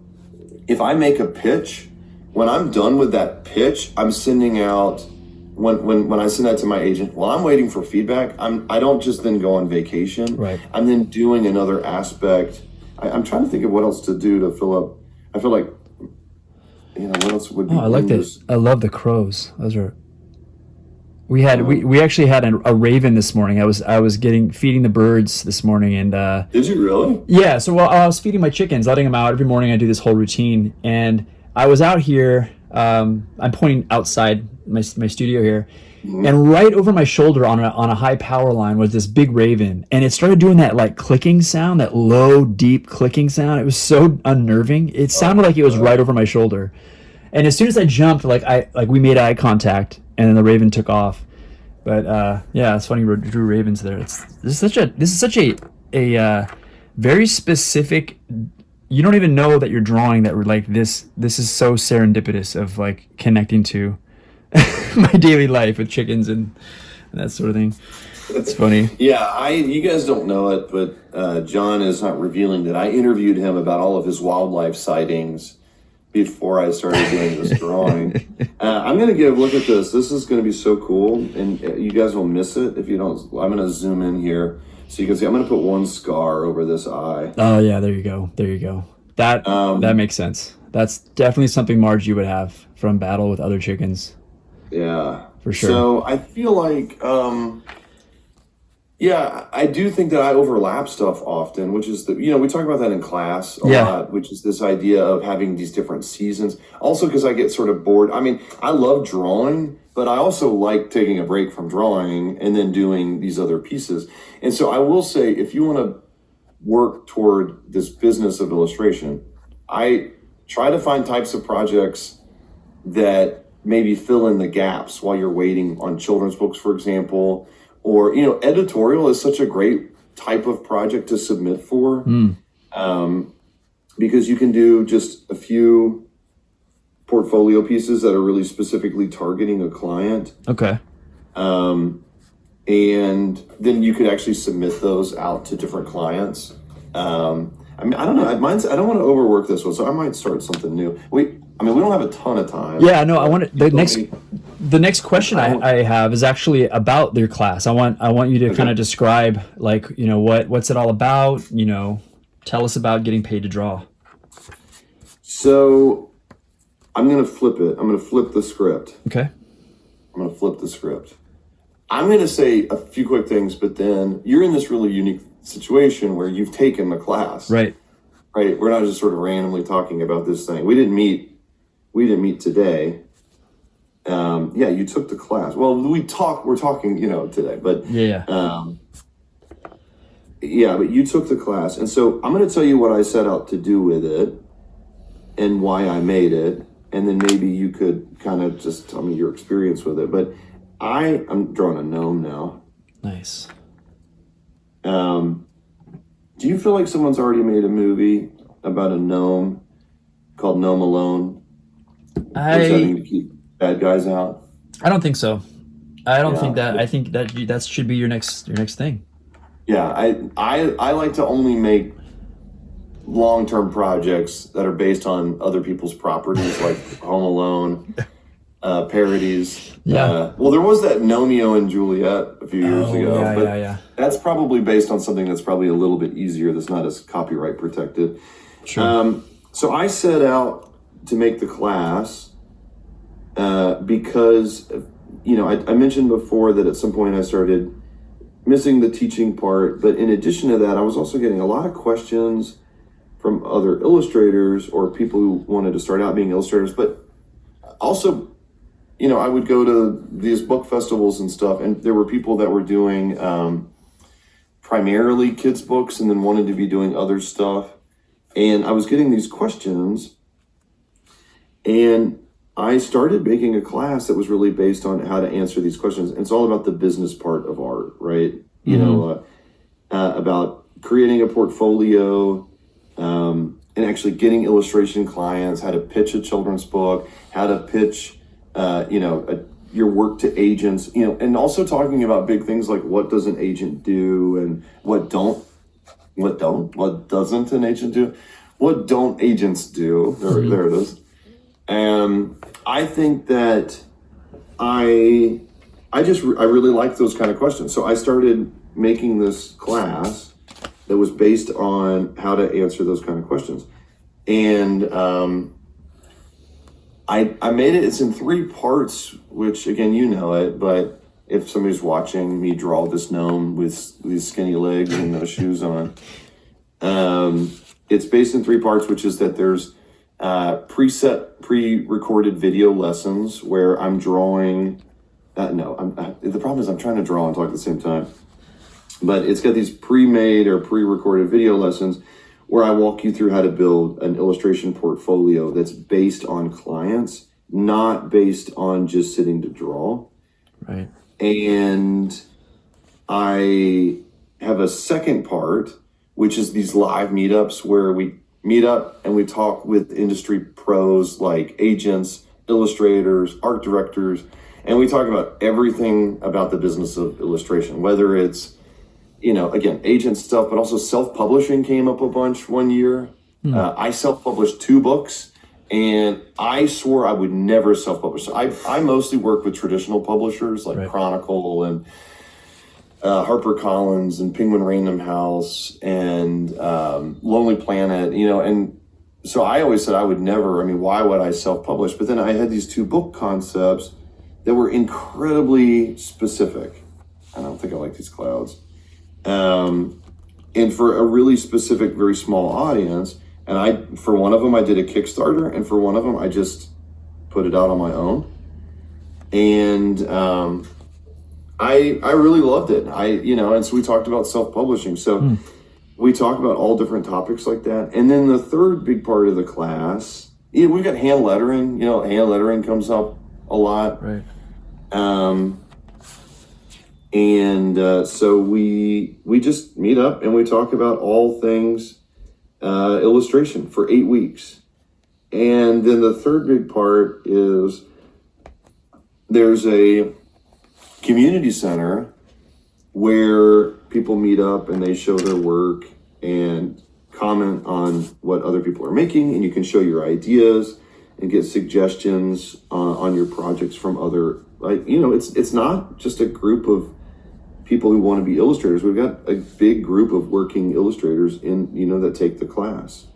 if I make a pitch, when I'm done with that pitch, I'm sending out, when I send that to my agent, while I'm waiting for feedback, I don't just then go on vacation. Right. I'm then doing another aspect. I'm trying to think of what else to do to fill up. I feel like, what else would be? I like this. I love the crows. Those are. We actually had a raven this morning. I was feeding the birds this morning, and did you really? Yeah. So while I was feeding my chickens, letting them out every morning, I do this whole routine, and I was out here. I'm pointing outside my studio here, and right over my shoulder on a high power line was this big raven, and it started doing that like clicking sound, that low, deep clicking sound. It was so unnerving. It sounded like it was right over my shoulder, and as soon as I jumped, we made eye contact, and then the raven took off. But it's funny you drew ravens there. This is such a very specific. You don't even know that you're drawing that. We're like this is so serendipitous of like connecting to my daily life with chickens and that sort of thing. It's funny. Yeah, you guys don't know it, but John is not revealing that I interviewed him about all of his wildlife sightings before I started doing this drawing. I'm going to look at this. This is going to be so cool, and you guys will miss it if you don't. I'm going to zoom in here so you can see. I'm going to put one scar over this eye. Oh yeah, there you go. That makes sense. That's definitely something Margie would have from battle with other chickens. Yeah, for sure. So I feel like, I do think that I overlap stuff often, which is we talk about that in class a lot, which is this idea of having these different seasons. Also, because I get sort of bored. I mean, I love drawing, but I also like taking a break from drawing and then doing these other pieces. And so I will say, if you want to work toward this business of illustration, I try to find types of projects that maybe fill in the gaps while you're waiting on children's books, for example, or, editorial is such a great type of project to submit for, because you can do just a few portfolio pieces that are really specifically targeting a client. Okay. And then you could actually submit those out to different clients. I don't know. I don't want to overwork this one, so I might start something new. We don't have a ton of time. Yeah, no. The next question I have is actually about your class. I want you to kind of describe, like, what's it all about. Tell us about Getting Paid to Draw. So I'm gonna flip it. I'm gonna flip the script. Okay. I'm gonna flip the script. I'm going to say a few quick things, but then you're in this really unique situation where you've taken the class. Right. We're not just sort of randomly talking about this thing. We didn't meet today. You took the class. Well, we're talking, today, but but you took the class. And so I'm going to tell you what I set out to do with it. and why I made it, and then maybe you could kind of just tell me your experience with it. But I'm drawing a gnome now. Nice. Do you feel like someone's already made a movie about a gnome called Gnome Alone? Who's having to keep bad guys out? I don't think so. I don't think that. I think that should be your next thing. Yeah, I like to only make long-term projects that are based on other people's properties, like Home Alone, parodies. Yeah. Well, there was that Romeo and Juliet a few years ago. Yeah. That's probably based on something that's probably a little bit easier, that's not as copyright protected. Sure. So I set out to make the class because, I mentioned before that at some point I started missing the teaching part. But in addition to that, I was also getting a lot of questions from other illustrators or people who wanted to start out being illustrators. But also, I would go to these book festivals and stuff, and there were people that were doing primarily kids' books and then wanted to be doing other stuff. And I was getting these questions, and I started making a class that was really based on how to answer these questions. It's all about the business part of art, right? About creating a portfolio, and actually getting illustration clients, how to pitch a children's book, how to pitch, your work to agents, and also talking about big things like what does an agent do and what doesn't an agent do? What don't agents do? There it is. I think that I really like those kind of questions. So I started making this class that was based on how to answer those kind of questions. And I made it, it's in 3 parts, which again, it, but if somebody's watching me draw this gnome with these skinny legs and no shoes on, it's based in 3 parts, which is that there's pre-recorded video lessons where I'm drawing. The problem is I'm trying to draw and talk at the same time. But it's got these pre-made or pre-recorded video lessons where I walk you through how to build an illustration portfolio that's based on clients, not based on just sitting to draw. Right. And I have a second part, which is these live meetups where we meet up and we talk with industry pros like agents, illustrators, art directors, and we talk about everything about the business of illustration, whether it's, again, agent stuff, but also self-publishing came up a bunch one year. I self-published 2 books, and I swore I would never self-publish. So I mostly work with traditional publishers like Chronicle and HarperCollins and Penguin Random House and Lonely Planet, and so I always said I would never, why would I self-publish? But then I had these 2 book concepts that were incredibly specific. I don't think I like these clouds. And for a really specific, very small audience. And for one of them, I did a Kickstarter, and for one of them, I just put it out on my own. And I really loved it. And so we talked about self-publishing. So we talk about all different topics like that. And then the third big part of the class, we've got hand lettering. Hand lettering comes up a lot. Right. So we just meet up and we talk about all things illustration for 8 weeks. And then the third big part is there's a community center where people meet up and they show their work and comment on what other people are making, and you can show your ideas and get suggestions on your projects from other, it's not just a group of people who want to be illustrators. We've got a big group of working illustrators that take the class.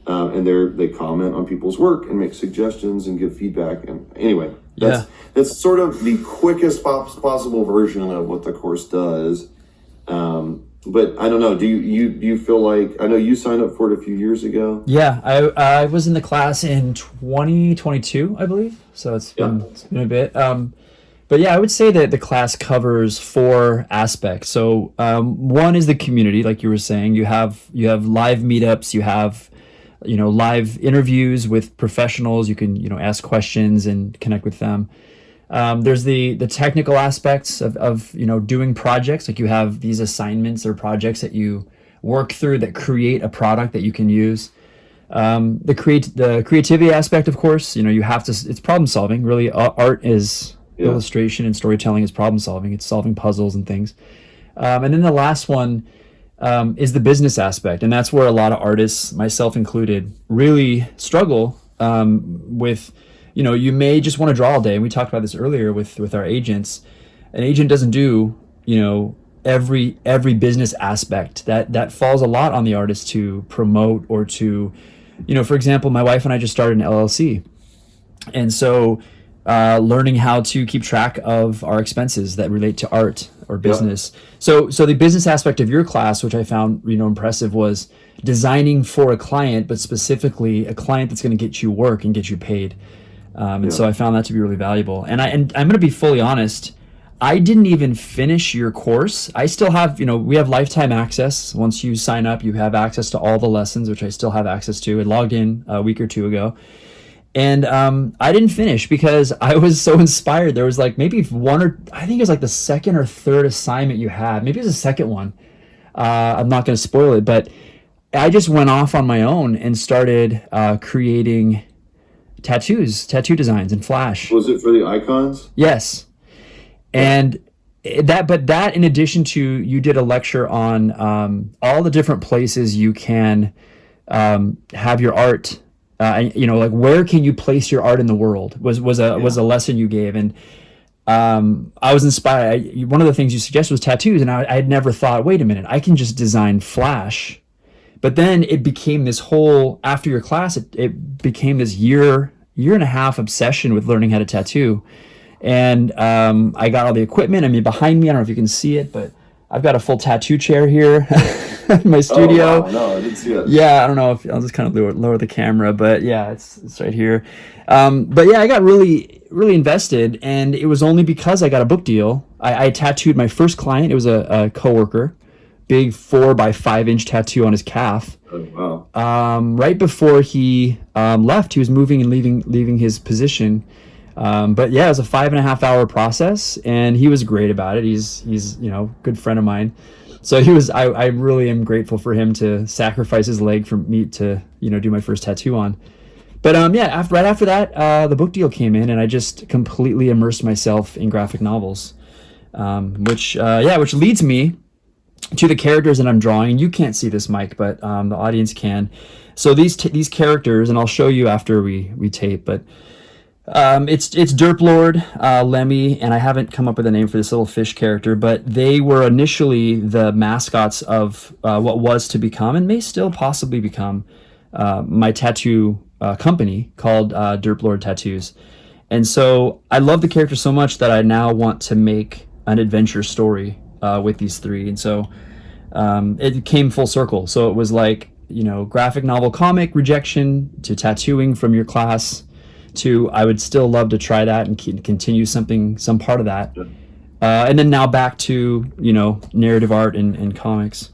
And they comment on people's work and make suggestions and give feedback. And anyway, that's sort of the quickest possible version of what the course does. But I don't know, do you feel like, I know you signed up for it a few years ago. Yeah, I was in the class in 2022, I believe. So it's been a bit. But yeah, I would say that the class covers 4 aspects. So one is the community, like you were saying. You have live meetups, you have live interviews with professionals. You can, ask questions and connect with them. There's the technical aspects of doing projects. Like you have these assignments or projects that you work through that create a product that you can use. The creativity aspect, of course, you have to, it's problem solving. Really, art is illustration, and storytelling is problem solving. It's solving puzzles and things. And then the last one is the business aspect. And that's where a lot of artists, myself included, really struggle with, you may just want to draw all day. And we talked about this earlier with our agents. An agent doesn't do, every business aspect. That falls a lot on the artist to promote or to, for example, my wife and I just started an LLC. And so learning how to keep track of our expenses that relate to art or business. So the business aspect of your class, which I found, impressive, was designing for a client, but specifically a client that's going to get you work and get you paid. And so I found that to be really valuable. And I'm going to be fully honest, I didn't even finish your course. I still have, we have lifetime access. Once you sign up, you have access to all the lessons, which I still have access to. I logged in a week or two ago. And I didn't finish because I was so inspired. There was like maybe I think it was like the second or third assignment you had. Maybe it was the second one. I'm not going to spoil it, but I just went off on my own and started creating tattoo designs in Flash. Was it for the icons? Yes. And that in addition to, you did a lecture on all the different places you can have your art, like where can you place your art in the world was a lesson you gave. And I was inspired. One of the things you suggested was tattoos. And I had never thought, wait a minute, I can just design Flash. But then it became this whole, after your class, it became this year and a half obsession with learning how to tattoo. And I got all the equipment. I mean, behind me, I don't know if you can see it, but I've got a full tattoo chair here in my studio. Oh, wow. No, I didn't see it. Yeah, I don't know if I'll just kind of lower the camera, but yeah, it's right here. But yeah, I got really, really invested, and it was only because I got a book deal. I tattooed my first client. It was a coworker, big 4x5 tattoo on his calf. Oh, wow. Right before he left, he was moving and leaving his position. But yeah, it was a 5.5 hour process, and he was great about it. He's good friend of mine. So I really am grateful for him to sacrifice his leg for me to, do my first tattoo on. But right after that, the book deal came in, and I just completely immersed myself in graphic novels, which leads me to the characters that I'm drawing. You can't see this, Mike, but the audience can. So these characters, and I'll show you after we tape, but it's Derp Lord, Lemmy, and I haven't come up with a name for this little fish character, but they were initially the mascots of what was to become, and may still possibly become, my tattoo company called Derp Lord Tattoos. And so I love the character so much that I now want to make an adventure story with these three. And so it came full circle. So it was like, graphic novel comic rejection to tattooing from your class to I would still love to try that and continue some part of that. And then now back to, narrative art and comics.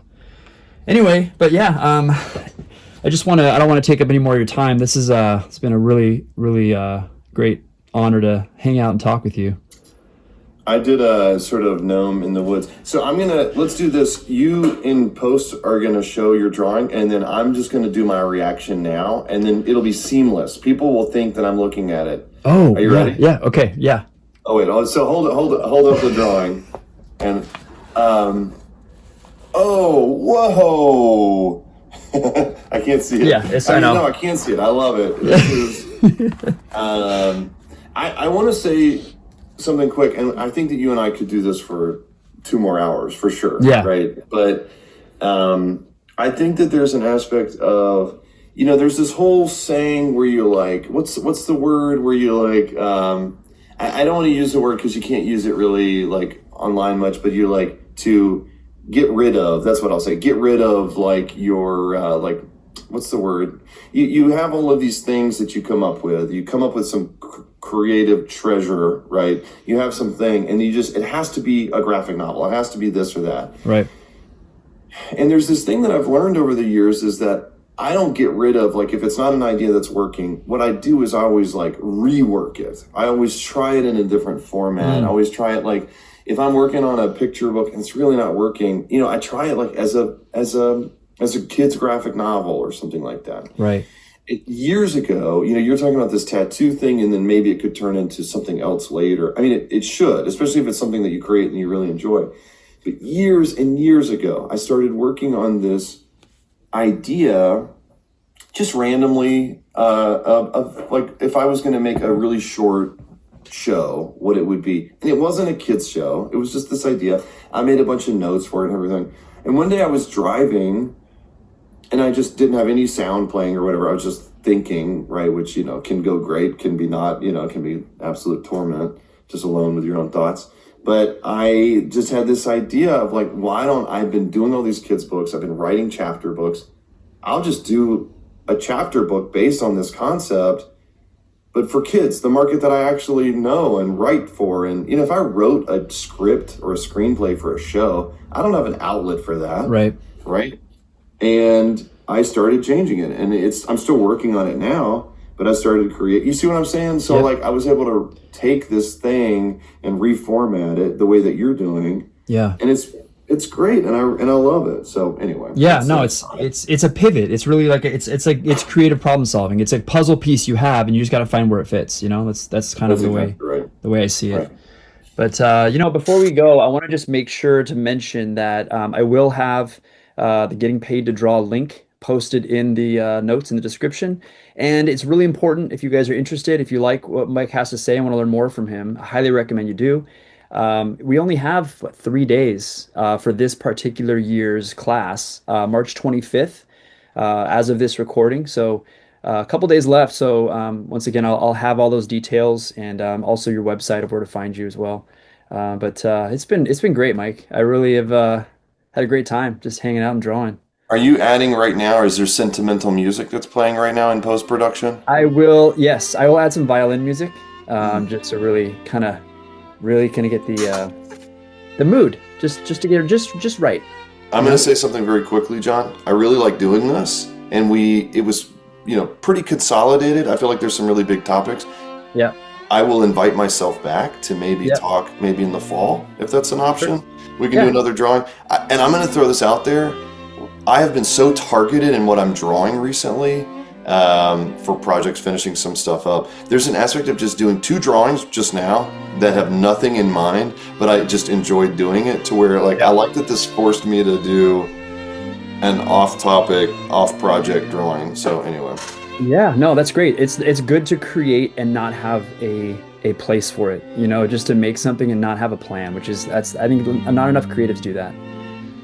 Anyway, but yeah, I don't want to take up any more of your time. This is it's been a really, really great honor to hang out and talk with you. I did a sort of gnome in the woods. So let's do this. You in post are gonna show your drawing, and then I'm just gonna do my reaction now, and then it'll be seamless. People will think that I'm looking at it. Oh, are you ready? Yeah. Okay. Yeah. Oh wait. So hold up the drawing, and oh, whoa. I can't see it. Yeah, I know. No, I can't see it. I love it. This is, I want to say something quick, and I think that you and I could do this for 2 more hours for sure. Yeah. Right. But I think that there's an aspect of, there's this whole saying where you're like, what's the word where you're like, I don't want to use the word because you can't use it really like online much, but you like to get rid of, that's what I'll say, get rid of like your, what's the word? You have all of these things that you come up with some creative treasure, right? You have something and it has to be a graphic novel. It has to be this or that. Right. And there's this thing that I've learned over the years is that I don't get rid of, like, if it's not an idea that's working, what I do is I always like rework it. I always try it in a different format. I Mm, always try it, like, if I'm working on a picture book and it's really not working, I try it like as a kid's graphic novel or something like that. right. Years ago, you're talking about this tattoo thing, and then maybe it could turn into something else later. I mean, it should, especially if it's something that you create and you really enjoy. But years and years ago, I started working on this idea just randomly of like, if I was going to make a really short show, what it would be. And it wasn't a kids show. It was just this idea. I made a bunch of notes for it and everything. And one day I was driving and I just didn't have any sound playing or whatever. I was just thinking, right, which, can go great, can be not, can be absolute torment, just alone with your own thoughts. But I just had this idea of like, I've been doing all these kids' books, I've been writing chapter books. I'll just do a chapter book based on this concept, but for kids, the market that I actually know and write for. And, if I wrote a script or a screenplay for a show, I don't have an outlet for that. Right. Right. And I started changing it, and I'm still working on it now, but I started to create, you see what I'm saying? So Yep. like, I was able to take this thing and reformat it the way that you're doing. Yeah. And it's great. And I love it. So anyway. Yeah, no, it's a pivot. It's really like it's creative problem solving. It's a puzzle piece you have, and you just got to find where it fits. That's kind of That's exactly right. the way I see it. Right. But before we go, I want to just make sure to mention that I will have the Getting Paid to Draw link posted in the notes in the description. And it's really important if you guys are interested, if you like what Mike has to say and want to learn more from him, I highly recommend you do. We only have 3 days for this particular year's class, March 25th, as of this recording. So a couple days left. So once again, I'll have all those details and also your website of where to find you as well. But it's been great, Mike. I really have had a great time just hanging out and drawing. Are you adding right now, or is there sentimental music that's playing right now in post-production? Yes, I will add some violin music, just to really kind of get the mood, just to get it just right. I'm going to say something very quickly, John. I really like doing this, and it was, pretty consolidated. I feel like there's some really big topics. Yeah. I will invite myself back to maybe talk maybe in the fall, if that's an option. Sure. We can do another drawing. And I'm going to throw this out there. I have been so targeted in what I'm drawing recently, for projects, finishing some stuff up. There's an aspect of just doing 2 drawings just now that have nothing in mind, but I just enjoyed doing it, to where like, I like that this forced me to do an off-topic, off-project drawing. So anyway. Yeah, no, that's great. It's good to create and not have a place for it, just to make something and not have a plan, I think not enough creatives do that.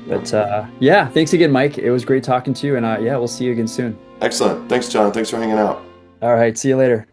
But yeah, thanks again, Mike. It was great talking to you, and yeah, we'll see you again soon. Excellent. Thanks, John. Thanks for hanging out. All right, see you later.